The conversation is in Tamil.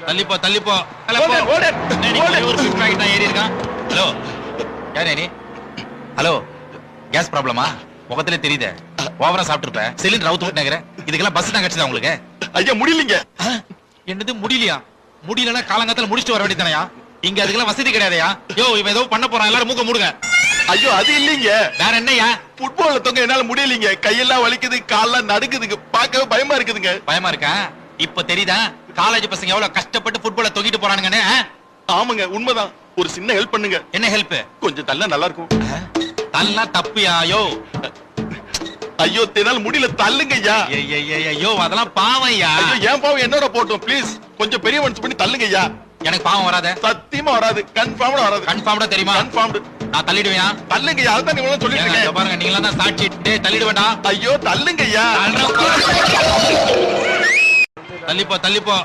தள்ளிப்போ தள்ளிப்போ. ஏறி இருக்கான். ஹலோ யாரே நீ? ஹலோ கேஸ் ப்ராப்ளமா? முகத்திலே தெரியுதே. ஓவரா சாப்பிட்டுருப்ப. சிலிண்டர் அவுத்து விட்டுனேங்கிற. இதுக்கெல்லாம் பஸ் தான் கிடைச்சதா உங்களுக்கு? ஐயா முடியலீங்க. என்னது முடியலையா? முடியலன்னா காலங்காத்தால முடிச்சுட்டு வர வேண்டியதானயா? இங்க அதுக்கெல்லாம் வசதி கிடையாதயா? யோ இவன் ஏதோ பண்ண போறான், எல்லாரும் மூக்க மூடுங்க. ஐயோ அது இல்லீங்க. வேற என்னையா? ஃபுட்பால்ல தொங்க என்னால முடியலீங்க. கையெல்லாம் வலிக்குது, கால்லாம் நடுக்குதுங்க. பார்க்கவே பயமா இருக்குதுங்க. பயமா இருக்கா? இப்ப தெரியுதா காலேஜ் பசங்க எவ்வளவு கஷ்டப்பட்டு ஃபுட்பால்ல தொங்கிட்டு போறானுங்கன்னு? ஆமாங்க உண்மைதான். ஒரு சின்ன ஹெல்ப் பண்ணுங்க. என்ன ஹெல்ப்? கொஞ்சம் தள்ள நல்லா இருக்கும். தள்ளா தப்பியா? யோ ஐயோ என்னால முடியல, தள்ளுங்க ஐயா. ஐயோ அதெல்லாம் பாவம் ஐயா. ஐயோ என் பாவம் என்னோட போட்டும் ப்ளீஸ். கொஞ்சம் பெரிய மனசு பண்ணி தள்ளுங்க ஐயா. எனக்கு பாவம் வராத. சத்தியமா வராது. கன்ஃபார்ம்டா வராது. கன்ஃபார்ம்டா தெரியுமா? கன்ஃபார்ம்டு. நான் தள்ளிடுவேன். தள்ளுங்க ஐயா. அதுதான் நீங்க சொல்லிட்டு இருக்கீங்க. பாருங்க நீங்க எல்லாம் தான் சாட்சி. டேய் தள்ளிடுவேடா. ஐயோ தள்ளுங்க ஐயா. தள்ளிப்போ தள்ளிப்போ.